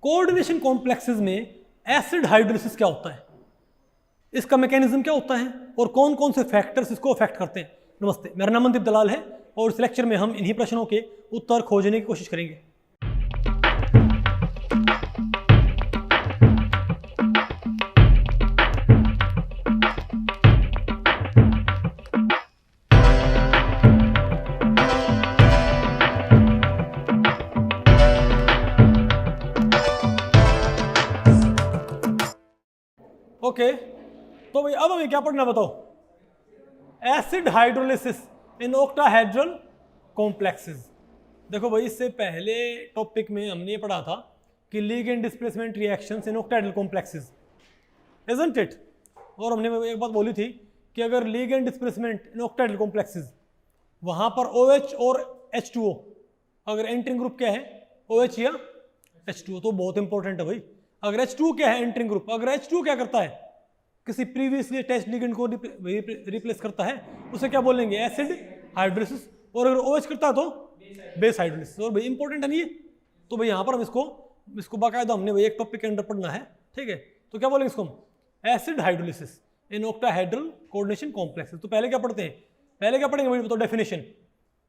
Coordination complexes में acid hydrolysis क्या होता है, इसका मैकेनिज्म क्या होता है और कौन कौन से फैक्टर्स इसको अफेक्ट करते हैं। नमस्ते, मेरा नाम मनदीप दलाल है और इस लेक्चर में हम इन्हीं प्रश्नों के उत्तर खोजने की कोशिश करेंगे। ओके, तो भाई अब हमें क्या पढ़ना बताओ। Acid hydrolysis in octahedral complexes. देखो भाई, इससे पहले टॉपिक में हमने ये पढ़ा था कि ligand displacement reactions in octahedral complexes, isn't it. और हमने एक बात बोली थी कि अगर ligand displacement in octahedral complexes, वहां पर OH और H2O, अगर एंट्रिंग ग्रुप क्या है, OH या H2O, तो बहुत इंपॉर्टेंट है भाई। अगर H2O क्या है, एंट्रिंग ग्रुप, अगर H2O क्या करता है, किसी प्रीवियसली अटैच्ड लिगेंड को रिप्लेस करता है, उसे क्या बोलेंगे, एसिड हाइड्रोलिसिस। और अगर OH करता है तो बेस हाइड्रोलिसिस। और भाई इंपॉर्टेंट है नहीं ये, तो भाई यहाँ पर हम इसको बाकायदा हमने भाई एक टॉपिक के अंदर पढ़ना है, ठीक है। तो क्या बोलेंगे इसको हम, acid hydrolysis in octahedral coordination complexes. तो पहले क्या पढ़ते हैं, पहले क्या पढ़ेंगे भाई बताओ, डेफिनेशन,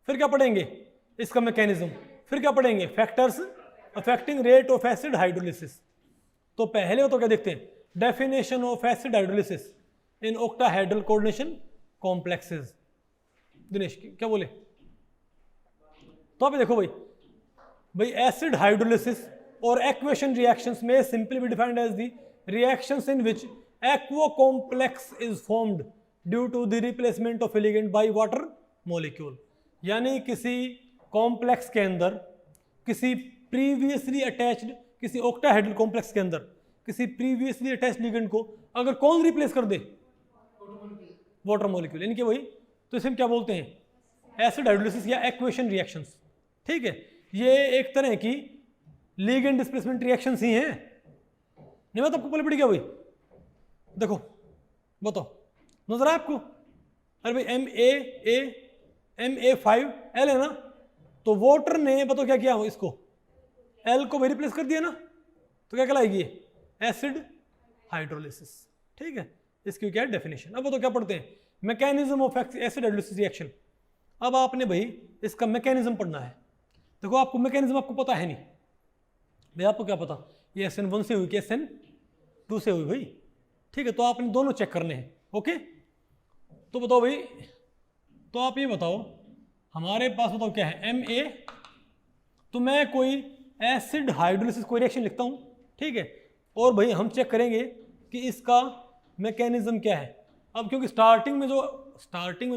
फिर क्या पढ़ेंगे इसका मैकेनिज्म, फिर क्या पढ़ेंगे factors affecting rate of acid hydrolysis. तो पहले तो क्या देखते हैं, definition of acid hydrolysis in octahedral coordination complexes. Dinesh क्या बोले, तो आप देखो भाई एसिड हाइड्रोलिसिस और एक्वेशन रिएक्शंस में simply be defined as the reactions in which aqua complex is formed due to the replacement of ligand by water molecule. यानी किसी कॉम्प्लेक्स के अंदर, किसी प्रीवियसली अटैच्ड, किसी ऑक्टाहेड्रल कॉम्प्लेक्स के अंदर किसी प्रीवियसली अटैच्ड लिगेंड को अगर कौन रिप्लेस कर दे, वाटर मॉलिक्यूल, यानी कि वही, तो इसे हम क्या बोलते हैं, एसिड हाइड्रोलिसिस या एक्वेशन रिएक्शंस, ठीक है। ये एक तरह की लिगेंड डिस्प्लेसमेंट रिएक्शंस ही हैं। नहीं बात आपको पहले पड़ी क्या भाई, देखो बताओ, नजर आया आपको, अरे भाई MA5L है ना, तो वाटर ने बताओ क्या किया, इसको L को भी रिप्लेस कर दिया ना, तो क्या कहलाएगी एसिड हाइड्रोलिसिस, ठीक है। इसकी क्या है डेफिनेशन। अब तो क्या पढ़ते हैं, mechanism of acid hydrolysis reaction. अब आपने भाई इसका मैकेनिज्म पढ़ना है। देखो आपको मैकेनिज्म आपको पता है नहीं भाई, आपको क्या पता ये SN1 से हुई कि SN2 से हुई भाई, ठीक है। तो आपने दोनों चेक करने हैं, ओके। तो बताओ भाई, तो आप ये बताओ हमारे पास बताओ क्या है MA, तो मैं कोई एसिड हाइड्रोलिसिस कोई रिएक्शन लिखता हूं, ठीक है। और भाई हम चेक करेंगे कि इसका मैकेनिज्म क्या है। अब क्योंकि स्टार्टिंग में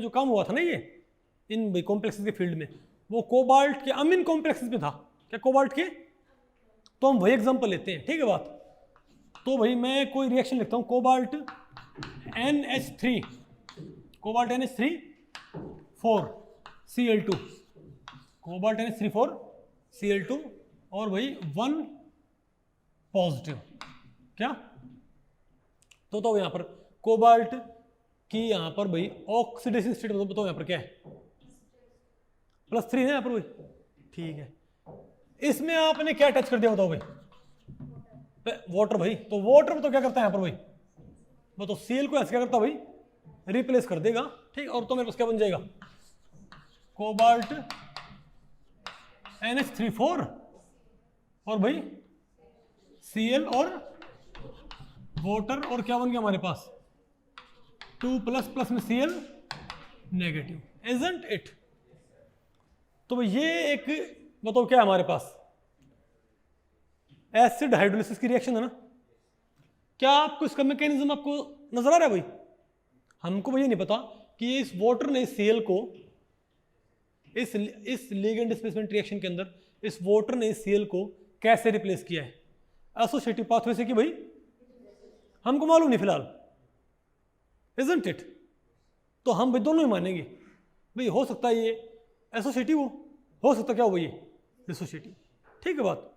जो काम हुआ था ना ये इन भाई कॉम्प्लेक्सेस के फील्ड में, वो कोबाल्ट के अमीन कॉम्प्लेक्सेस में था, क्या कोबाल्ट के, तो हम वही एग्जांपल लेते हैं, ठीक है बात। तो भाई मैं कोई रिएक्शन लिखता हूं, cobalt NH3, cobalt NH3 4 Cl2, cobalt NH3 4 Cl2, और भाई 1 पॉजिटिव, क्या, तो यहाँ पर कोबाल्ट की यहाँ पर भाई ऑक्सीडेशन स्टेट बताओ यहाँ पर क्या है, +3 है यहाँ पर भाई, ठीक है। इसमें आपने क्या टच कर दिया बताओ भाई, वाटर भाई, तो वाटर में तो क्या करता है यहाँ पर भाई, बताओ Cl को ऐसे क्या करता भाई, रिप्लेस कर देगा, ठीक। और तो मेरे पास क्या बन जाएगा, कोबाल्ट NH3 4 और भाई Cl और वाटर, और क्या बन गया हमारे पास 2+ में Cl नेगेटिव, इजंट इट। तो ये एक बताओ क्या है हमारे पास, एसिड हाइड्रोलिसिस की रिएक्शन है ना। क्या आपको इसका मैकेनिज्म आपको नजर आ रहा है भाई, हमको भाई नहीं पता कि इस वाटर ने Cl को इस लिगेंड डिस्प्लेसमेंट रिएक्शन के अंदर इस वाटर ने Cl को कैसे रिप्लेस किया है, एसोसिएटिव पाथवे से कि भाई हमको मालूम नहीं फिलहाल, इजंट इट। तो हम भाई दोनों ही मानेंगे भाई, हो सकता है ये एसोसिएटिव हो सकता क्या हो भाई ये डिसोसिएटिव, ठीक है बात।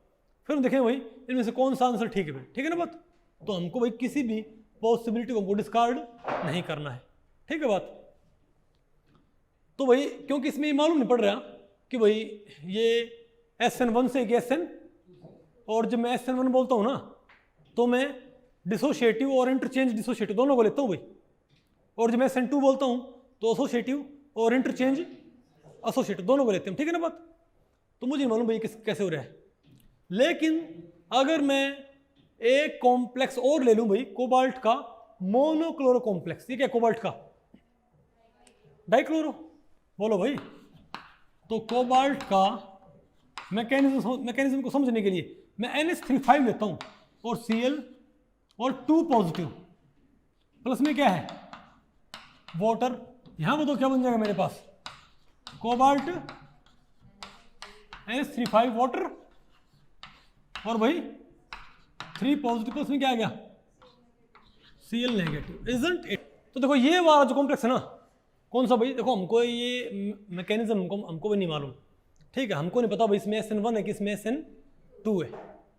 फिर हम देखें भाई इनमें से कौन सा आंसर ठीक है भाई, ठीक है ना बात। तो हमको भाई किसी भी पॉसिबिलिटी को हमको डिस्कार्ड नहीं करना है, ठीक है बात। तो भाई क्योंकि इसमें ये मालूम नहीं पड़ रहा कि भाई ये SN1 से कि और जब मैं SN1 बोलता हूँ ना तो मैं डिसोशिएटिव और इंटरचेंज डिसोशिएटिव दोनों को लेता हूँ भाई, और जब मैं SN2 बोलता हूँ तो एसोसिएटिव और इंटरचेंज एसोसिएटिव दोनों को लेते हैं, ठीक है ना बात। तो मुझे मालूम भाई कैसे हो रहा है। लेकिन अगर मैं एक कॉम्प्लेक्स और ले लूं भाई, कोबाल्ट का मोनोक्लोरो कॉम्प्लेक्स, ये क्या कोबाल्ट का डाइक्लोरो, बोलो भाई। तो कोबाल्ट का मैकेनिज्म को समझने के लिए मैं NH3 लेता हूं और Cl और 2 पॉजिटिव, प्लस में क्या है वाटर। यहां बताओ क्या बन जाएगा मेरे पास, कोबाल्ट NH3 वाटर और भाई 3 पॉजिटिव, प्लस में क्या आ गया Cl नेगेटिव, इजंट इट। तो देखो ये वाला जो कॉम्प्लेक्स है ना, कौन सा भाई, देखो हमको ये मैकेनिज्म हमको भी नहीं मालूम, ठीक है, हमको नहीं पता भाई इसमें SN1 है कि इसमें SN2 है,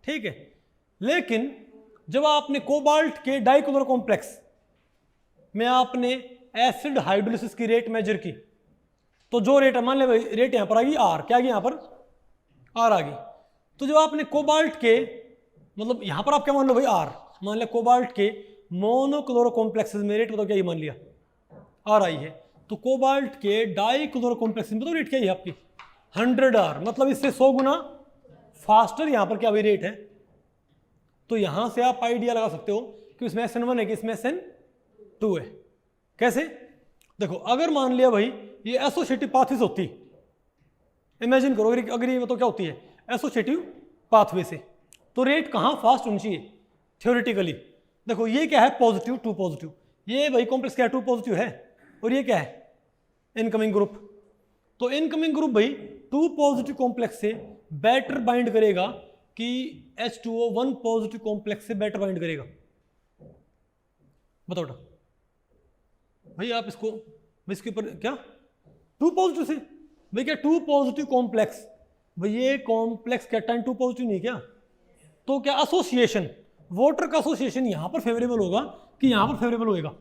ठीक है। लेकिन जब आपने कोबाल्ट के डाइक्लोरो कॉम्प्लेक्स में आपने एसिड हाइड्रोलिसिस की रेट मेजर की, तो जो रेट है, मान ले भाई रेट यहां पर आ गई R, क्या आ गई यहां पर R आ गई। तो जब आपने कोबाल्ट के, मतलब यहां पर आप क्या मान लो भाई R, मान लिया कोबाल्ट के मोनोक्लोरो कॉम्प्लेक्सेस में रेट बताओ क्या, ये मान लिया R आई है। तो कोबाल्ट के डाइक्लोरो कॉम्प्लेक्स में बताओ रेट क्या है आपकी 100R, मतलब इससे 100 गुना फास्टर यहां पर क्या भाई रेट है। तो यहां से आप आइडिया लगा सकते हो कि इसमें SN1 है कि इसमें SN2 है। कैसे, देखो अगर मान लिया भाई ये एसोसिएटिव पाथवे से होती, इमेजिन करो अगर ये तो क्या होती है एसोसिएटिव पाथवे से, तो रेट कहां फास्ट होनी चाहिए थ्योरेटिकली। देखो ये क्या है पॉजिटिव 2 पॉजिटिव, ये भाई कॉम्प्लेक्स क्या है 2 पॉजिटिव है, और ये क्या है इनकमिंग ग्रुप। तो इनकमिंग ग्रुप भाई 2 पॉजिटिव कॉम्प्लेक्स से बेटर बाइंड करेगा कि H2O 1 पॉजिटिव कॉम्प्लेक्स से बेटर बाइंड करेगा। बताओ भाई आप इसको, इसके ऊपर क्या 2 पॉजिटिव से, भाई क्या 2 पॉजिटिव कॉम्प्लेक्स, भाई ये कॉम्प्लेक्स क्या टाइम 2 पॉजिटिव नहीं क्या, तो क्या एसोसिएशन वाटर का एसोसिएशन यहां पर फेवरेबल होगा कि यहां पर फेवरेबल होएगा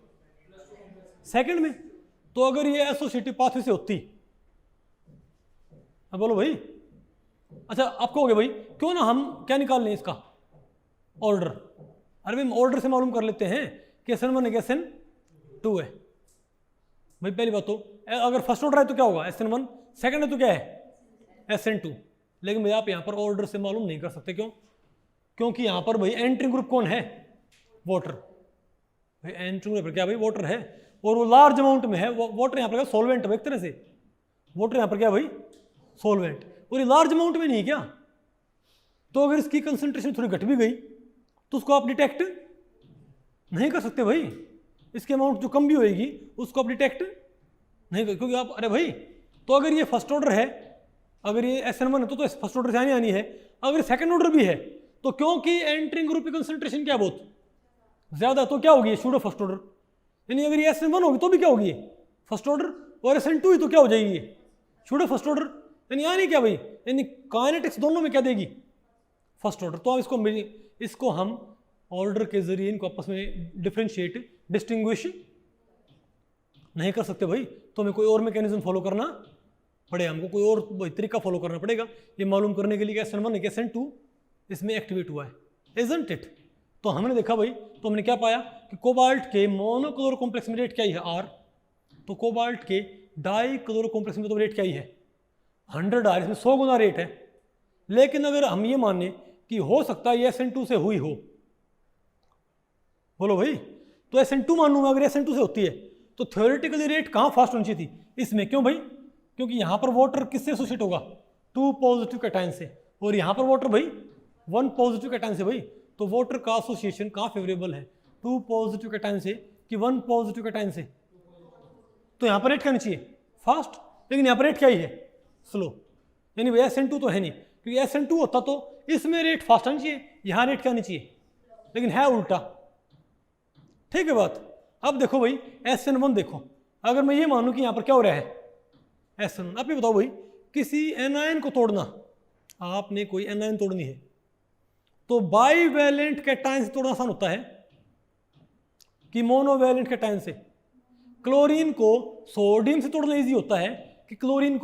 सेकंड में। तो अगर ये एसोसिएटिव पाथवे से होती, अब बोलो भाई, अच्छा आप कहोगे भाई क्यों ना हम क्या निकाल लें इसका ऑर्डर, अरे भाई ऑर्डर से मालूम कर लेते हैं कि SN1 है कि SN2 है। भाई पहली बात तो अगर फर्स्ट ऑर्डर है तो क्या होगा SN1, सेकंड है तो क्या है SN2। लेकिन भाई आप यहां पर ऑर्डर से मालूम नहीं कर सकते, क्यों, क्योंकि यहां पर भाई एंट्री ग्रुप कौन है वाटर, भाई एंट्री ग्रुप क्या भाई वाटर है, और वो लार्ज अमाउंट में है, वाटर यहां पर सॉल्वेंट है एक तरह से, वाटर यहां पर क्या भाई सॉल्वेंट, और ये लार्ज अमाउंट में नहीं है क्या। तो अगर इसकी कंसंट्रेशन थोड़ी घट भी गई तो उसको आप डिटेक्ट नहीं कर सकते भाई, इसके अमाउंट जो कम भी होएगी उसको आप डिटेक्ट नहीं कर, क्योंकि आप, अरे भाई तो अगर ये फर्स्ट ऑर्डर है, अगर ये SN1 है तो फर्स्ट ऑर्डर से आनी है, अगर सेकंड ऑर्डर भी है तो क्योंकि एंट्रिंग ग्रुप की कंसंट्रेशन क्या बहुत ज्यादा, तो क्या होगी शूडो फर्स्ट ऑर्डर, यानी अगर ये SN1 होगी तो भी क्या होगी फर्स्ट ऑर्डर, और SN2 ही तो क्या हो जाएगी शूडो फर्स्ट ऑर्डर, यानी यानी क्या भाई, यानी काइनेटिक्स दोनों में क्या देगी फर्स्ट ऑर्डर। तो इसको हम ऑर्डर के जरिए इनको आपस में डिफरेंशिएट डिस्टिंग्विश नहीं कर सकते भाई, तो हमें कोई और मैकेनिज्म फॉलो करना पड़ेगा, हमको कोई और तरीका फॉलो करना पड़ेगा ये मालूम करने के लिए कि SN1 है कि SN2 इसमें एक्टिवेट हुआ है, इजंट इट। तो हमने देखा भाई, तो हमने क्या पाया कि कोबाल्ट के मोनोक्लोरो कॉम्प्लेक्स में रेट क्या ही है R, तो कोबाल्ट के डाइक्लोरो कॉम्प्लेक्स में तो रेट क्या ही है 100R, इसमें 100 गुना रेट है। लेकिन अगर हम ये माने कि हो सकता है ये SN2 से हुई हो, बोलो भाई, तो SN2 मान लूंगा, अगर SN2 से होती है तो थ्योरेटिकली रेट कहाँ फास्ट होनी चाहिए थी इसमें, क्यों भाई, क्योंकि यहाँ पर वाटर किससे एसोसिएट होगा 2 पॉजिटिव कैटायन से, और यहाँ पर वाटर भाई 1 पॉजिटिव कैटायन से भाई, तो वाटर का एसोसिएशन कहाँ फेवरेबल है 2 पॉजिटिव कैटायन से कि 1 पॉजिटिव कैटायन से। तो यहाँ पर रेट क्या नहीं चाहिए फास्ट, लेकिन यहाँ पर रेट क्या ही है स्लो, यानी भाई SN2 तो है नहीं, क्योंकि SN2 होता तो इसमें रेट फास्ट आनी चाहिए, यहाँ रेट क्या नहीं चाहिए, लेकिन है उल्टा, ठीक है बात। अब देखो भाई SN1 देखो, अगर मैं ये मानूं कि यहाँ पर क्या हो रहा है SN1, आप ये बताओ भाई किसी एनायन को तोड़ना, आपने कोई एनायन तोड़नी है तो बाईवैलेंट कैटायन से तोड़ना आसान होता है कि मोनोवैलेंट कैटायन से। क्लोरीन को सोडियम से तोड़ना इजी होता है कि क्लोराइड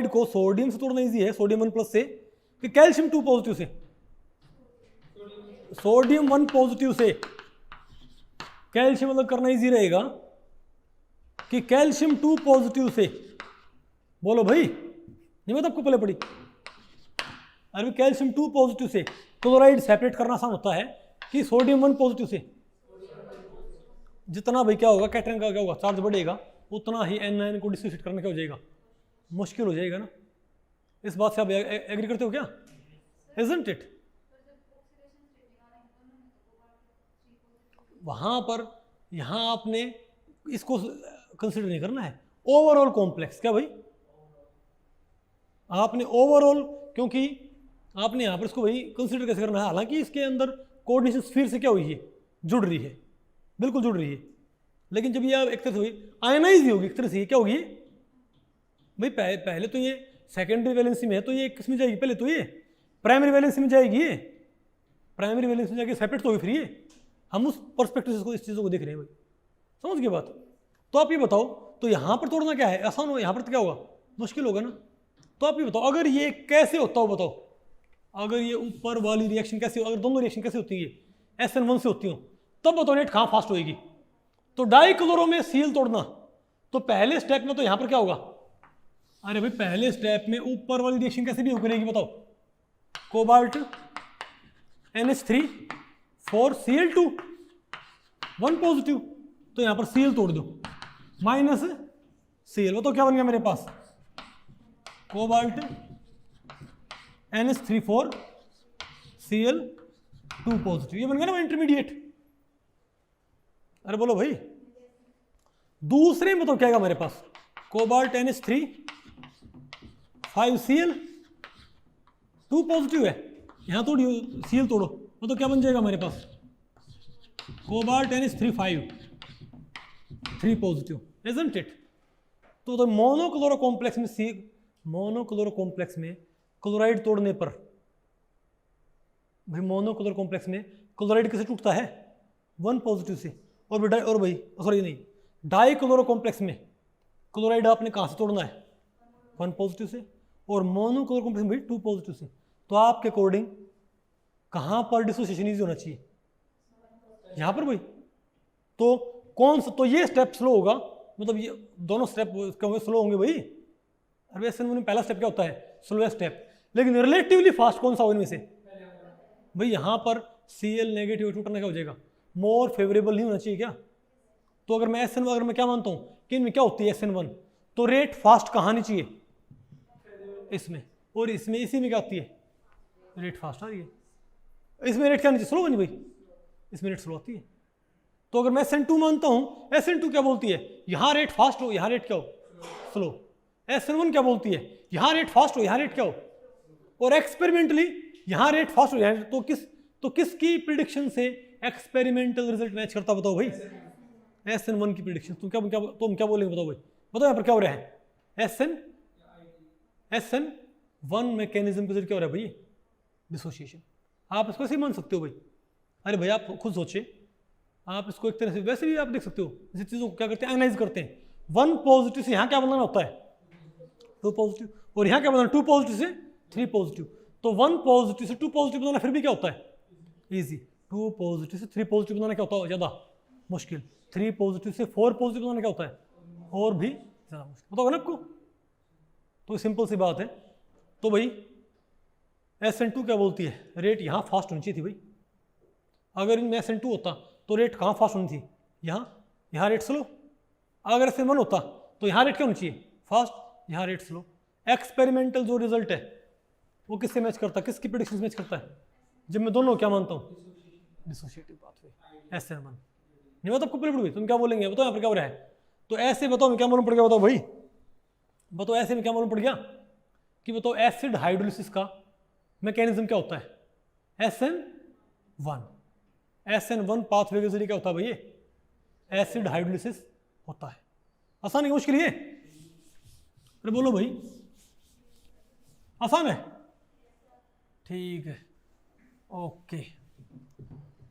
को सोडियम से तोड़ना इजी है, सोडियम 1+ से, कि कैल्शियम 2 पॉजिटिव से, सोडियम 1 पॉजिटिव से कैल्शियम अलग करना इजी रहेगा कि कैल्शियम 2 पॉजिटिव से, बोलो भाई, नहीं मतलब आपको पहले पड़ी। अरे कैल्शियम 2 पॉजिटिव से क्लोराइड सेपरेट करना आसान होता है कि सोडियम 1 पॉजिटिव से। जितना भाई क्या होगा, कैटरिंग का क्या होगा, चार्ज बढ़ेगा, उतना ही एन को डिसोसिएट करना क्या हो जाएगा, मुश्किल हो जाएगा ना। इस बात से आप एग्री करते हो क्या? Isn't it? वहां पर यहां आपने इसको कंसिडर नहीं करना है, ओवरऑल कॉम्प्लेक्स। क्या भाई? आपने ओवरऑल, क्योंकि आपने यहां पर इसको भाई कंसिडर कैसे करना है, हालांकि इसके अंदर कोऑर्डिनेशन स्फीयर से क्या हुई है, जुड़ रही है, बिल्कुल जुड़ रही है, लेकिन जब ये एक तरह से हुई आयनाइज ही होगी, एक तरह से क्या होगी भाई, पहले तो ये सेकेंडरी वैलेंसी में है, तो ये किस में जाएगी, पहले तो ये प्राइमरी वैलेंसी में जाएगी, ये प्राइमरी वैलेंसी में जाके सेपरेट तो होगी फिर ये। हम उस पर्सपेक्टिव से इस चीज़ों को देख रहे हैं भाई, समझ गए बात? तो आप ये बताओ, तो यहाँ पर तोड़ना क्या है, आसान हो, यहाँ पर तो क्या होगा, मुश्किल होगा ना। तो आप ये बताओ, अगर ये कैसे होता हो, बताओ, अगर ये ऊपर वाली रिएक्शन कैसे, अगर दोनों रिएक्शन कैसे होती है, SN1 से होती हो, तब बताओ नेट कहाँ फास्ट होएगी। तो डाइक्लोरो में सील तोड़ना, तो पहले स्टेप में तो यहाँ पर क्या होगा, अरे भाई पहले स्टेप में ऊपर वाली रिएक्शन कैसे भी करेगी, बताओ, कोबाल्ट NH3 4Cl2 1 पॉजिटिव, तो यहां पर Cl तोड़ दो, माइनस Cl, वो तो क्या बन गया मेरे पास, कोबाल्ट NH3 4Cl2 पॉजिटिव, ये बन गया ना इंटरमीडिएट। अरे बोलो भाई, दूसरे में तो क्या है मेरे पास, कोबाल्ट NH3 5Cl2 पॉजिटिव है, यहां तोड़ियो Cl तोड़ो, वो तो क्या बन जाएगा मेरे पास, cobalt NH3 3 positive, isn't it? तो मोनोक्लोरो कॉम्प्लेक्स में मोनोक्लोरो कॉम्प्लेक्स में क्लोराइड तोड़ने पर भाई, मोनोक्लोरो कॉम्प्लेक्स में क्लोराइड कैसे टूटता है, 1 पॉजिटिव से। और भाई सॉरी नहीं, डाइक्लोरो कॉम्प्लेक्स में क्लोराइड आपने कहां से तोड़ना है, 1 पॉजिटिव से, और मोनोक्लोरो कॉम्प्लेक्स में 2 पॉजिटिव से। तो आपके अकॉर्डिंग कहां पर डिसोसिएशन इजी होना चाहिए, यहां पर भाई। तो कौन सा, तो ये स्टेप स्लो होगा, मतलब ये दोनों स्टेप स्लो होंगे भाई। अरे SN1 में पहला स्टेप क्या होता है, स्लोएस्ट स्टेप, लेकिन रिलेटिवली फास्ट कौन सा हो इनमें से भाई, यहां पर Cl नेगेटिव टूटना क्या हो जाएगा, मोर फेवरेबल नहीं होना चाहिए क्या। तो अगर मैं SN1, अगर मैं क्या मानता हूं कि इनमें क्या होती है SN1, तो रेट फास्ट कहां नहीं चाहिए, इसमें, और इसमें, इसी में क्या आती है, रेट फास्ट आ रही है, इसमें रेट क्या नहीं चाहिए, स्लो बनी भाई, इसमें रेट स्लो आती है। तो अगर मैं SN2 मानता हूं, SN2 क्या बोलती है, यहां रेट फास्ट हो, यहां रेट क्या हो, स्लो। SN1 क्या बोलती है, यहां रेट फास्ट हो, यहां रेट क्या हो, और एक्सपेरिमेंटली यहां रेट फास्ट हो, यहां तो किसकी प्रिडिक्शन से एक्सपेरिमेंटल रिजल्ट मैच करता, बताओ भाई, SN1 की प्रिडिक्शन। तुम क्या बोलेंगे, बताओ भाई, बताओ यहाँ पर क्या हो रहा है, SN1 मैकेनिज्म के जरिए क्या हो रहा है भाई, डिसोसिएशन। आप इसको ऐसे ही मान सकते हो भाई। अरे भाई आप खुद सोचे, आप इसको एक तरह से वैसे भी आप देख सकते हो, इस चीज़ों को क्या करते हैं, एनालाइज करते हैं। 1 पॉजिटिव से यहाँ क्या बनाना होता है, 2 पॉजिटिव, और यहाँ क्या बनाना, 2 पॉजिटिव से 3 पॉजिटिव। तो 1 पॉजिटिव से 2 पॉजिटिव बनाना फिर भी क्या होता है, इजी। 2 पॉजिटिव से 3 पॉजिटिव बनाना क्या होता है, ज़्यादा मुश्किल। 3 पॉजिटिव से 4 पॉजिटिव बनाना क्या होता है, और भी ज़्यादा मुश्किल, बताओगे ना आपको। तो सिंपल सी बात है। तो भाई SN2 क्या बोलती है, रेट यहाँ फास्ट होनी चाहिए थी भाई। अगर इनमें SN2 होता तो रेट कहाँ फास्ट होनी थी, यहाँ रेट स्लो। अगर SN1 होता तो यहाँ रेट क्या होनी चाहिए, फास्ट, यहाँ रेट स्लो। एक्सपेरिमेंटल जो रिजल्ट है वो किससे मैच करता है, किसकी प्रेडिक्शन मैच करता है, जब मैं दोनों क्या मानता हूँ, डिसोसिएटिव पाथवे SN1। नहीं बात आपको पहले, तुम क्या बोलेंगे, बताओ यहाँ पर क्या हो रहा है। तो ऐसे बताओ मैं क्या मालूम पड़ गया, बताओ भाई, बताओ ऐसे में क्या मालूम पड़ गया कि बताओ एसिड हाइड्रोलिसिस का मैकेनिज्म क्या होता है, SN1 पाथवे के जरिए क्या होता है भाई, एसिड हाइड्रोलिसिस होता है। आसान है मुश्किल है, अरे बोलो भाई, आसान है, ठीक है, ओके।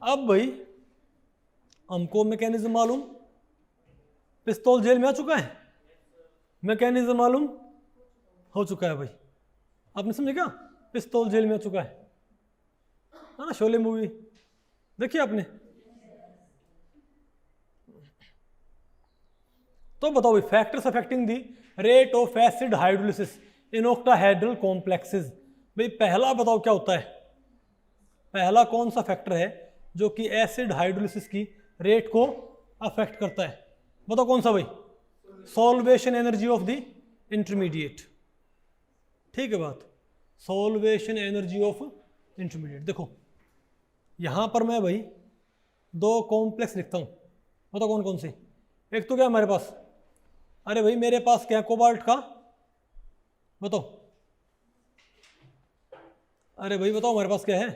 अब भाई हमको मैकेनिज्म मालूम, पिस्तौल जेल में आ चुका है, मैकेनिज्म मालूम हो चुका है भाई, आपने समझे क्या। पिस्तौल जेल में आ चुका है ना, शोले मूवी देखिए आपने। तो बताओ भाई factors affecting the rate of acid hydrolysis in octahedral complexes. भाई पहला बताओ क्या होता है, पहला कौन सा फैक्टर है जो कि एसिड हाइड्रोलिसिस की रेट को अफेक्ट करता है, बताओ कौन सा भाई? Solvation energy of the intermediate. ठीक है बात, सॉल्वेशन एनर्जी ऑफ इंटरमीडिएट। देखो यहां पर मैं भाई दो कॉम्प्लेक्स लिखता हूं, बताओ कौन कौन से। एक तो क्या हमारे पास, अरे भाई मेरे पास क्या है कोबाल्ट का, बताओ, अरे भाई बताओ हमारे पास क्या है,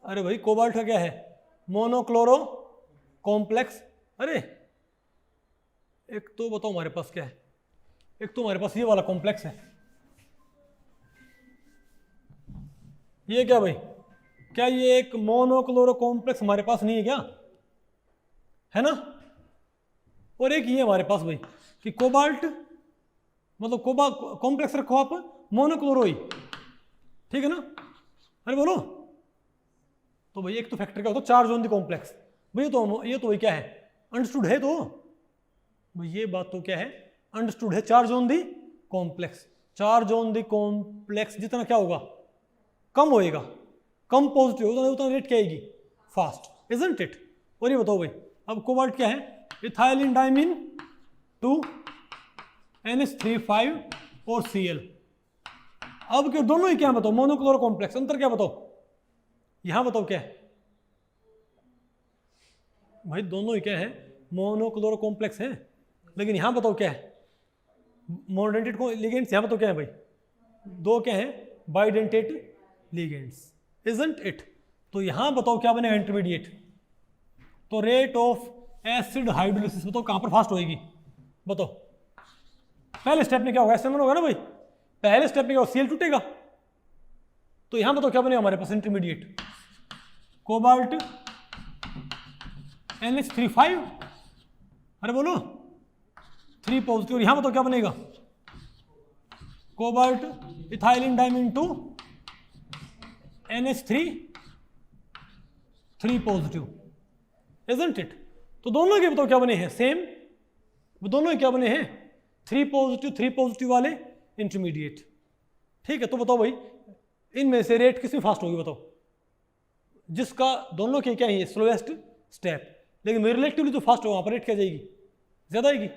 अरे भाई कोबाल्ट का क्या है, मोनोक्लोरो कॉम्प्लेक्स। अरे एक तो बताओ हमारे पास क्या है, एक तो हमारे पास ये वाला कॉम्प्लेक्स है, ये क्या भाई, क्या ये एक मोनोक्लोरो कॉम्प्लेक्स हमारे पास नहीं है क्या, है ना। और एक ये हमारे पास भाई कि कोबाल्ट मतलब कॉम्प्लेक्स रखो आप मोनोक्लोरो ही, ठीक है ना। अरे बोलो, तो भाई एक तो फैक्टर क्या होता है, चार्ज ऑन द कॉम्प्लेक्स। भाई ये तो भाई क्या है, अंडरस्टूड है। तो भाई ये बात तो क्या है, अंडरस्टूड है, charge on the complex. Charge on the complex जितना क्या होगा, कम होएगा, कम पॉजिटिव होगा उतना रेट क्या आएगी, फास्ट, इजंट इट। और ये बताओ भाई अब कोबाल्ट क्या है, इथाइलिन डाइमिन 2 NH3 और Cl। अब क्यों दोनों ही क्या बताओ, मोनोक्लोरो कॉम्प्लेक्स, अंतर क्या बताओ, यहां बताओ क्या है भाई, दोनों ही क्या है, मोनोक्लोरो कॉम्प्लेक्स है, लेकिन यहां बताओ क्या है, मोनोडेंटेट लिगेंड्स। यहां बताओ क्या है भाई, दो क्या है, बाइडेंटेट लिगेंड्स, इजंट इट। तो यहां बताओ क्या बनेगा, इंटरमीडिएट। तो रेट ऑफ एसिड हाइड्रोलिसिस बताओ कहां पर फास्ट होएगी, बताओ। पहले स्टेप में क्या होगा, एसिड होगा ना भाई, पहले स्टेप में क्या होगा, Cl टूटेगा। तो यहां बताओ क्या बनेगा हमारे पास, इंटरमीडिएट कोबाल्ट NH3 अरे बोलो 3 पॉजिटिव। यहां बताओ क्या बनेगा, cobalt ethylene diamine 2 NH3 positive, isn't it. तो दोनों के बताओ क्या बने हैं, सेम, वो दोनों ही क्या बने हैं, 3 पॉजिटिव वाले इंटरमीडिएट। ठीक है, तो बताओ भाई इनमें से रेट किसमें फास्ट होगी, बताओ। जिसका दोनों के क्या है, स्लोएस्ट स्टेप, लेकिन रिलेटिवली तो फास्ट होगा, वहां पर रेट क्या जाएगी, ज्यादा आएगी।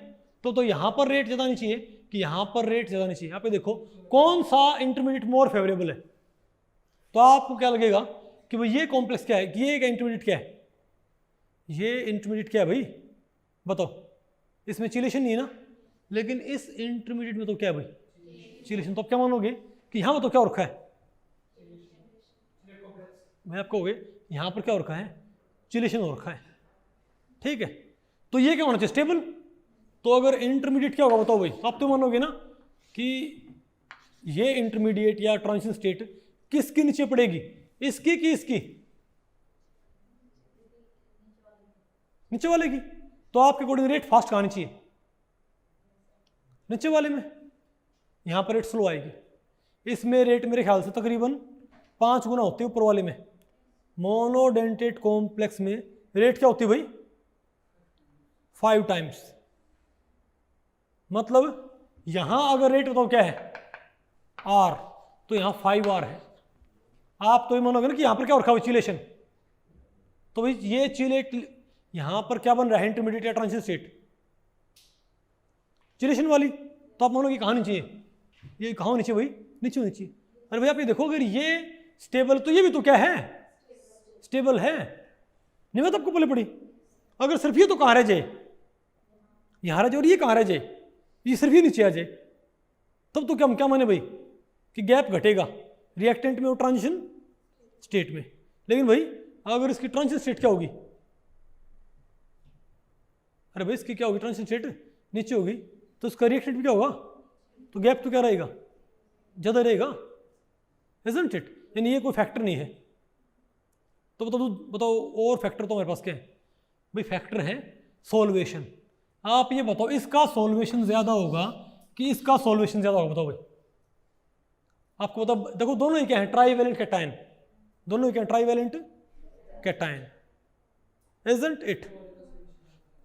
तो यहाँ पर रेट ज्यादा नहीं चाहिए कि यहाँ पर रेट ज्यादा नहीं चाहिए। यहाँ पे देखो कौन सा इंटरमीडिएट मोर फेवरेबल है, तो आपको क्या लगेगा कि भाई ये कॉम्प्लेक्स क्या है, कि ये इंटरमीडिएट क्या है, ये इंटरमीडिएट क्या है भाई, बताओ। इसमें चिलेशन नहीं है ना, लेकिन इस इंटरमीडिएट में तो क्या है भाई, चिलेशन। तो आप क्या मानोगे कि यहाँ पर तो क्या हो रखा है, मैं आपको कहोगे यहाँ पर क्या हो रखा है, चिलेशन हो रखा है। ठीक है, तो ये क्या होना चाहिए, स्टेबल। तो अगर इंटरमीडिएट क्या होगा बताओ भाई, आप तो मानोगे ना कि ये इंटरमीडिएट या ट्रांजिशन स्टेट किसके नीचे पड़ेगी, इसकी कि इसकी, नीचे वाले की। तो आपके अकॉर्डिंग रेट फास्ट कहां आनी चाहिए, नीचे वाले में। यहां पर रेट स्लो आएगी, इसमें रेट मेरे ख्याल से तकरीबन 5 गुना होती है ऊपर वाले में। मोनोडेंटेट कॉम्प्लेक्स में रेट क्या होती है भाई, 5 टाइम्स। मतलब यहां अगर रेट बताओ क्या है R, तो यहां 5R है। आप तो ये मानोगे ना कि यहां पर क्या रखा हुआ, चिलेशन। तो भाई ये चिलेट यहां पर क्या बन रहा है, इंटरमीडिएट या ट्रांजिशन स्टेट, चिलेशन वाली। तो आप मानोगे कहां नीचे, ये कहां नीचे भाई, नीचे नीचे। अरे भाई आप ये देखो, अगर ये स्टेबल तो ये भी तो क्या है, स्टेबल है। नहीं बात आपको पहले पड़ी, अगर सिर्फ ये तो कहां रह जाए, यहां रह जाए, और ये कहां रह जाए, ये सिर्फ ये नीचे आ जाए, तब तो क्या माने भाई कि गैप घटेगा रिएक्टेंट में और ट्रांजिशन स्टेट में। लेकिन भाई अगर इसकी ट्रांजिशन स्टेट क्या होगी, अरे भाई इसकी क्या होगी, ट्रांजिशन स्टेट नीचे होगी, तो इसका रिएक्टेंट भी क्या होगा, तो गैप तो क्या रहेगा, ज़्यादा रहेगा, इजंट इट। यानी ये कोई फैक्टर नहीं है। तो बताओ और फैक्टर तो हमारे पास क्या है भाई, फैक्टर है सॉल्वेशन। आप ये बताओ इसका सॉल्वेशन ज़्यादा होगा कि इसका सॉल्वेशन ज़्यादा होगा, बताओ भाई। आपको पता, देखो दोनों ही क्या है, ट्राईवेलेंट कैटायन, दोनों ही क्या है, ट्राईवेलेंट कैटायन, इजंट इट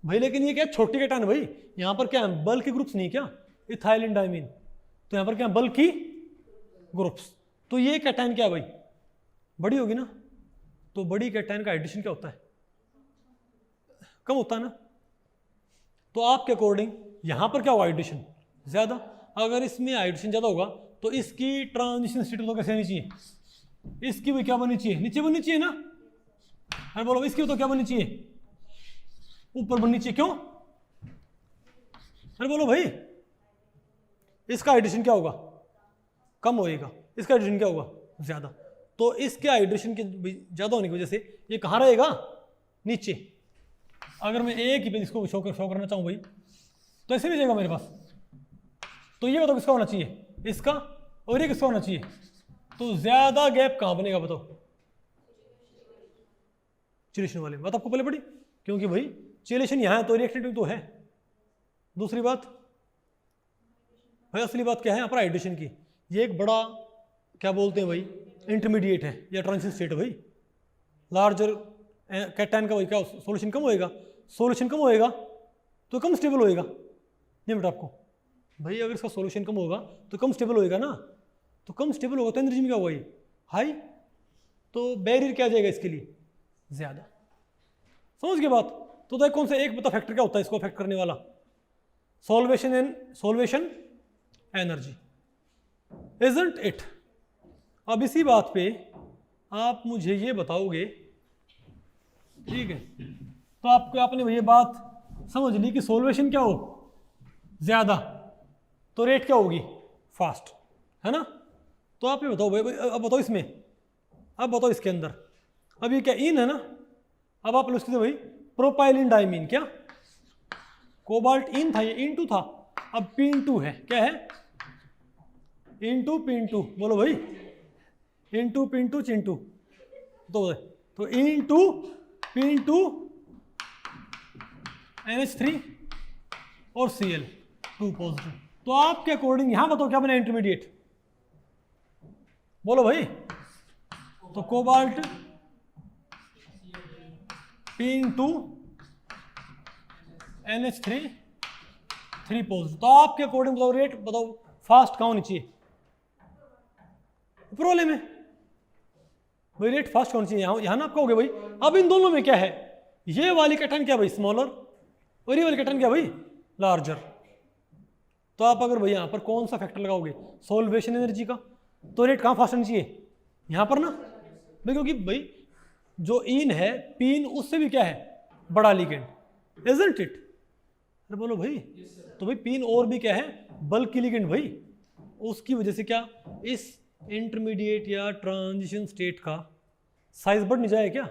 भाई। लेकिन ये क्या छोटी कैटायन भाई, यहाँ पर क्या है, बल्कि ग्रुप्स नहीं क्या, इथाइलिन डाइमीन, तो यहाँ पर क्या बल्कि ग्रुप्स। तो ये कैटायन क्या है भाई, बड़ी होगी ना, तो बड़ी कैटायन का हाइड्रेशन क्या होता है, कम होता है ना। तो आपके अकॉर्डिंग यहाँ पर क्या होगा, हाइड्रेशन ज्यादा। अगर इसमें हाइड्रेशन ज्यादा होगा तो इसकी ट्रांजिशन स्टेट तो कैसे आनी चाहिए, इसकी भी क्या बननी चाहिए, नीचे बननी चाहिए ना। अरे बोलो इसकी तो क्या बननी चाहिए, ऊपर बननी चाहिए, क्यों। अरे बोलो भाई, इसका हाइड्रेशन क्या होगा, कम होएगा, इसका हाइड्रेशन क्या होगा, ज्यादा। तो इसके हाइड्रेशन के ज्यादा होने की वजह से ये कहाँ रहेगा, नीचे। अगर मैं एक ही पे इसको शो करना चाहूँ भाई, तो ऐसे नहीं जाएगा मेरे पास। तो ये बताओ किसका होना चाहिए, इसका, और ये किसका होना चाहिए। तो ज्यादा गैप कहाँ बनेगा बताओ, चिलेशन वाले। बात आपको पहले पड़ी, क्योंकि भाई चिलेशन यहाँ है तो रिएक्टिव तो है। दूसरी बात भाई, असली बात क्या है यहाँ पर, हाइड्रेशन की। ये एक बड़ा क्या बोलते हैं भाई, इंटरमीडिएट है या ट्रांजिशन स्टेट है भाई। लार्जर कैटायन का भाई क्या सोल्यूशन कम होएगा, सोल्यूशन कम होएगा तो कम स्टेबल होएगा। नहीं बेटा आपको भाई, अगर इसका सोल्यूशन कम होगा तो कम स्टेबल होएगा ना, तो कम स्टेबल होगा तो एनर्जी में क्या होगा, ये हाई, तो बैरियर क्या आ जाएगा इसके लिए, ज्यादा। समझ गए बात। तो देखो कौन सा एक बता फैक्टर क्या होता है इसको अफेक्ट करने वाला, सॉल्वेशन एनर्जी, इजंट इट। अब इसी बात पे आप मुझे ये बताओगे, ठीक है, तो आपको आपने ये बात समझ ली कि सॉल्वेशन क्या हो ज्यादा तो रेट क्या होगी, फास्ट, है ना। तो आप ये बताओ भाई, अब बताओ इसमें, अब बताओ इसके अंदर, अब ये क्या इन है ना, अब आप उसके भाई प्रोपाइलिन डाइमीन, क्या कोबाल्ट इन था, ये इन 2 था, अब P2 है, क्या है P2, बोलो भाई P2 चिंटू, तो P2 NH3 और Cl2 पॉजिटिव। तो आपके अकॉर्डिंग यहां बताओ क्या बना इंटरमीडिएट, बोलो भाई। तो कोबाल्ट P2 NH3 पॉजिटिव। तो आपके अकॉर्डिंग बताओ रेट, बताओ फास्ट कहाँ होनी चाहिए, ऊपर वाले में भाई रेट फास्ट होनी चाहिए। यहाँ ना आपका हो गया भाई। अब इन दोनों में क्या है, ये वाली कैटन क्या भाई स्मॉलर, और ये वाली कैटन क्या भाई लार्जर। तो आप अगर भाई यहाँ पर कौन सा फैक्टर लगाओगे, सॉल्वेशन एनर्जी का, तो रेट कहाँ फास्ट होनी चाहिए, यहाँ पर ना भाई, क्योंकि भाई जो इन है पीन उससे भी क्या है बड़ा लिगेंड, इजंट इट। अरे बोलो भाई, तो भाई पीन और भी क्या है बल्कि लिगेंड भाई, उसकी वजह से क्या इस इंटरमीडिएट या ट्रांजिशन स्टेट का साइज बढ़ नहीं जाए क्या,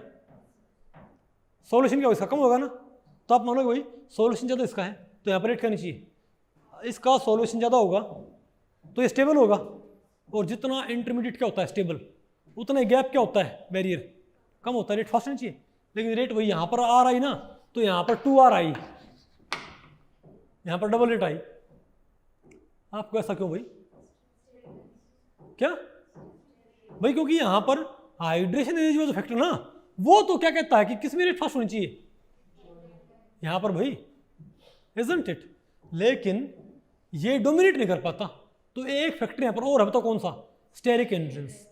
सॉल्यूशन क्या इसका कम होगा ना। तो आप मानोगे भाई सॉल्यूशन ज़्यादा इसका है तो यहाँ पर रेट करनी चाहिए, इसका सॉल्यूशन ज़्यादा होगा तो ये स्टेबल होगा, और जितना इंटरमीडिएट क्या होता है स्टेबल, उतना गैप क्या होता है बैरियर कम होता है, रेट फास्ट होना चाहिए। लेकिन रेट वही यहाँ पर आर आई ना, तो यहाँ पर 2R आई, यहाँ पर डबल रेट आई। आपको ऐसा क्यों भाई, क्या भाई, क्योंकि यहां पर हाइड्रेशन एनर्जी वाला फैक्टर ना, वो तो क्या कहता है कि किस में रेट फास्ट होनी चाहिए, यहां पर भाई, इजंट इट। लेकिन ये डोमिनेट नहीं कर पाता, तो एक फैक्टर यहां पर और है, बताओ कौन सा, स्टेरिक एंड्रेंस।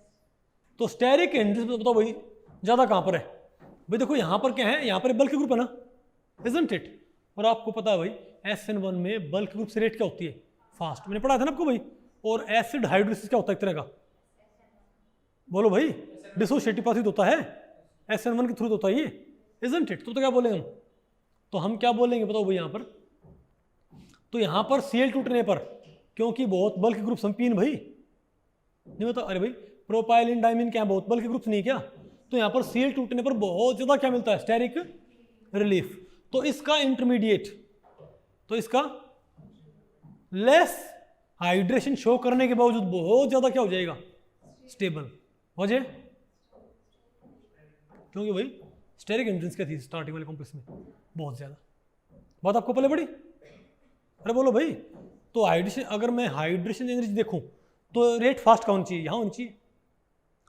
तो स्टेरिक एंड्रेंस बताओ भाई ज्यादा कहां पर है भाई, देखो यहां पर क्या है, यहां पर बल्क ग्रुप है ना, इजंट इट। और आपको पता है भाई SN1 में बल्क ग्रुप से रेट क्या होती है, फास्ट, मैंने पढ़ा था ना आपको भाई। और एसिड हाइड्रोलिसिस क्या होता है एक तरह का, बोलो भाई डिसोसिएटिव प्रोसेस होता है, SN1 के थ्रू होता है ये, इजंट इट। तो क्या बोलेंगे हम, तो हम क्या बोलेंगे बताओ भाई यहाँ पर, तो यहाँ पर Cl टूटने पर, क्योंकि बहुत बल्क ग्रुप संपीन भाई नहीं बताओ, अरे भाई प्रोपाइलिन डाइमीन क्या बहुत बल्क ग्रुप नहीं क्या, तो यहाँ पर Cl टूटने पर बहुत ज्यादा क्या मिलता है, स्टेरिक रिलीफ। तो इसका इंटरमीडिएट, तो इसका लेस हाइड्रेशन शो करने के बावजूद बहुत ज्यादा क्या हो जाएगा, स्टेबल हो जाए, क्योंकि भाई स्टेरिक एंट्रेंस क्या थी स्टार्टिंग वाले कॉम्प्लेक्स में, बहुत ज्यादा। बात आपको पहले पड़ी। अरे बोलो भाई, तो हाइड्रेशन, अगर मैं हाइड्रेशन एनर्जी देखूं तो रेट फास्ट का होनी चाहिए, यहाँ होनी चाहिए।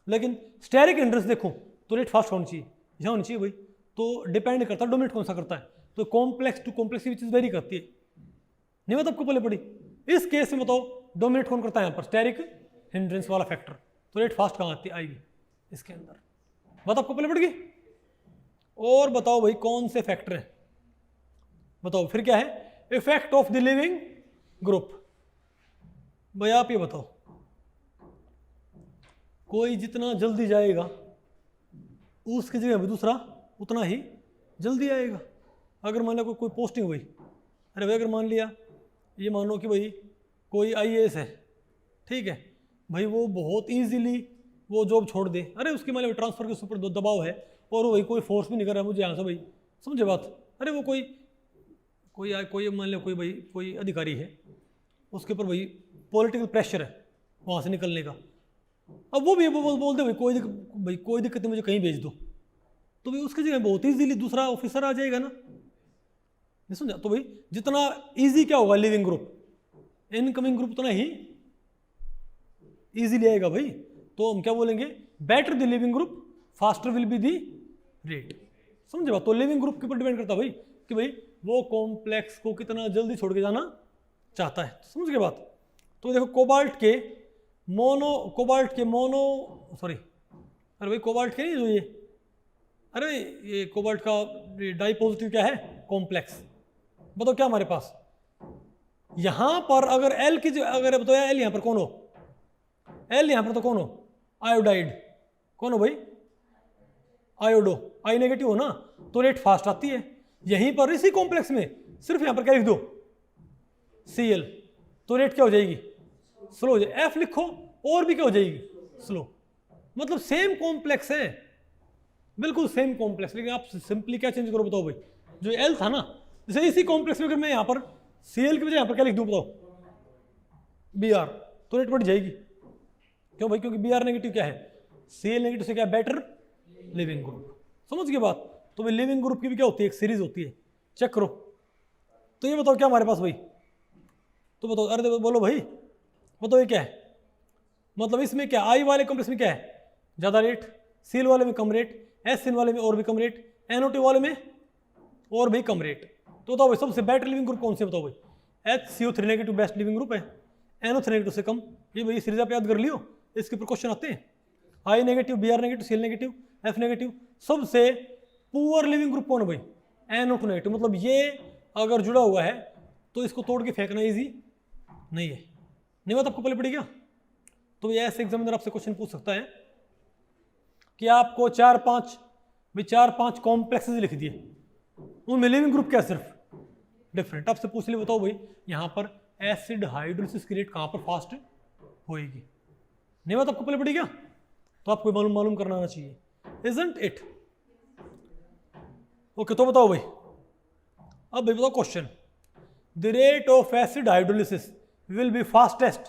लेकिन स्टेरिक हिंड्रेंस देखो तो रेट फास्ट होनी चाहिए, यहाँ होनी चाहिए भाई। तो डिपेंड करता है डोमिनेट कौन सा करता है। तो कॉम्प्लेक्स टू कॉम्प्लेक्स की चीज़ वेरी करती है, नहीं मतलब आपको पहले पड़ी। इस केस में बताओ डोमिनेट कौन करता है यहाँ पर, स्टेरिक हिंड्रेंस वाला फैक्टर। तो रेट फास्ट कहाँ आएगी इसके अंदर, बात आपको पहले पड़ेगी। और बताओ भाई कौन से फैक्टर हैं, बताओ फिर क्या है, effect of the leaving group. भाई आप ये बताओ, कोई जितना जल्दी जाएगा उसकी जगह भी दूसरा उतना ही जल्दी आएगा। अगर मान लिया कोई पोस्टिंग हुई, अरे भाई अगर मान लिया ये मानो कि भाई कोई IAS है, ठीक है भाई, वो बहुत इजीली वो जॉब छोड़ दे, अरे उसकी मान लिया ट्रांसफर के ऊपर दबाव है और वो भाई कोई फोर्स भी नहीं कर रहा है मुझे यहाँ से भाई, समझे बात। अरे वो कोई मान लिया कोई अधिकारी है, उसके ऊपर भाई पॉलिटिकल प्रेशर है वहाँ से निकलने का। अब वो भी बोलते भाई कोई दिक्कत नहीं, मुझे कहीं भेज दो, तो भाई उसकी जगह बहुत ईजीली दूसरा ऑफिसर आ जाएगा ना, नहीं समझा। तो भाई जितना इजी क्या होगा लिविंग ग्रुप, इनकमिंग ग्रुप उतना ही इजीली आएगा भाई। तो हम क्या बोलेंगे, better the leaving group faster will be the rate, समझे बात। तो लिविंग ग्रुप के ऊपर डिपेंड करता है भाई कि भाई वो कॉम्प्लेक्स को कितना जल्दी छोड़ के जाना चाहता है, समझ गए बात। तो देखो कोबाल्ट के मोनो सॉरी, अरे भाई कोबाल्ट के नहीं जो ये, अरे ये कोबाल्ट का डाई पॉजिटिव क्या है, कॉम्प्लेक्स। बताओ क्या हमारे पास यहां पर अगर एल की अगर बताओ एल यहां पर कौन हो, एल यहां पर तो कौन हो, आयोडाइड, कौन हो भाई, आयोडो, आई नेगेटिव हो ना, तो रेट फास्ट आती है। यहीं पर इसी कॉम्प्लेक्स में सिर्फ यहां पर क्या लिख दो, Cl, तो रेट क्या हो जाएगी, स्लो हो जाएगी। F लिखो और भी क्या हो जाएगी, स्लो। मतलब सेम कॉम्प्लेक्स है, बिल्कुल सेम कॉम्प्लेक्स, लेकिन आप सिंपली क्या चेंज करो बताओ भाई, जो L था ना, जैसे इसी कॉम्प्लेक्स में अगर मैं यहाँ पर Cl की वजह यहाँ पर क्या लिख दूँ बताओ, Br, तो रेट बढ़ जाएगी। क्यों भाई, क्योंकि Br नेगेटिव क्या है, Cl नेगेटिव से क्या बेटर लिविंग ग्रुप, समझ गए बात। तो भाई लिविंग ग्रुप की भी क्या होती है, एक सीरीज होती है, चेक करो। तो ये बताओ क्या हमारे पास भाई, तो बताओ, अरे बोलो भाई बताओ ये क्या है, मतलब इसमें क्या आई वाले कॉम्प्लेक्स में क्या है ज़्यादा रेट, Cl वाले में कम रेट, SN वाले में और भी कम रेट, NO2 वाले में और भी कम रेट। तो बताओ भाई सबसे बेटर लिविंग ग्रुप कौन से, बताओ भाई HCO3 negative best leaving group है, NO3 नेगेटिव से कम। ये भाई सीरीज आप याद कर लियो, इसके ऊपर क्वेश्चन आते हैं। I negative, Br negative, Cl negative, F negative. सबसे पुअर लिविंग ग्रुप कौन है भाई, NO2 नेगेटिव। मतलब ये अगर जुड़ा हुआ है तो इसको तोड़ के फेंकना इजी नहीं है, नहीं बात आपको पहले पड़ी क्या। तो ये ऐसे एग्जामिनर आपसे क्वेश्चन पूछ सकता है कि आपको 4-5 कॉम्प्लेक्सेस लिख दिए, उनमें लिविंग ग्रुप क्या सिर्फ डिफरेंट, आपसे पूछ लिया बताओ भाई यहाँ पर एसिड हाइड्रोलिसिस की रेट कहाँ पर फास्ट होएगी, नहीं बात आपको पहले पड़ी क्या। तो आपको मालूम करना आना चाहिए, इजंट इट। ओके तो बताओ भाई, अब भाई बताओ question, the rate of acid hydrolysis will be fastest.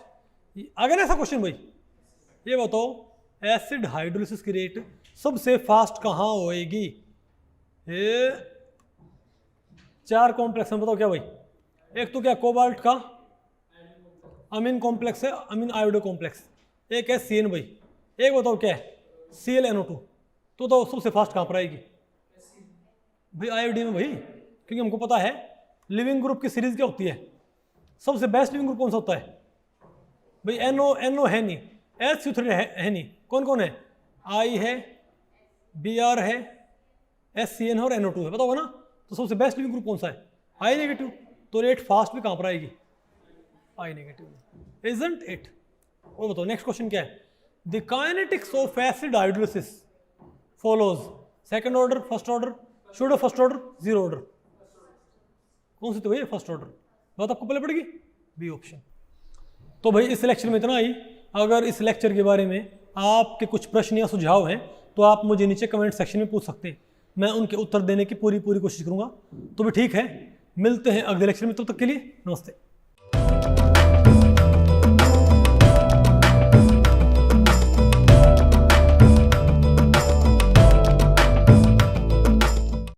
अगर ऐसा क्वेश्चन भाई, ये बताओ एसिड हाइड्रोलिसिस की रेट सबसे फास्ट कहाँ होएगी। ये 4 कॉम्प्लेक्स में बताओ क्या भाई, एक तो क्या कोबाल्ट का अमीन कॉम्प्लेक्स है, अमीन आयोडो कॉम्प्लेक्स, एक है CN भाई, एक बताओ क्या है ClNO2। तो सबसे फास्ट कहाँ पर आएगी भाई, आयोडी में भाई, क्योंकि हमको पता है लिविंग ग्रुप की सीरीज क्या होती है, सबसे बेस्ट लिविंग ग्रुप कौन सा होता है भाई, NO है नहीं, HCO3 है नहीं, कौन कौन है, I है, Br है, SCN है और NO2 है, बताओ ना। तो सबसे बेस्ट लिविंग ग्रुप कौन सा है, I नेगेटिव। तो रेट फास्ट भी कहाँ पर आएगी, I नेगेटिव, इजंट इट। और बताओ नेक्स्ट क्वेश्चन क्या है, the kinetics of acid hydrolysis follows second order, first order, pseudo first order, zero order. कौन सी तो भाई फर्स्ट ऑर्डर, बात आपको पहले पड़ेगी, बी ऑप्शन। तो भाई इस लेक्चर में इतना ही। अगर इस लेक्चर के बारे में आपके कुछ प्रश्न या सुझाव हैं तो आप मुझे नीचे कमेंट सेक्शन में पूछ सकते हैं, मैं उनके उत्तर देने की पूरी कोशिश करूंगा। तो भी ठीक है, मिलते हैं अगले लेक्चर में, तब तक के लिए नमस्ते।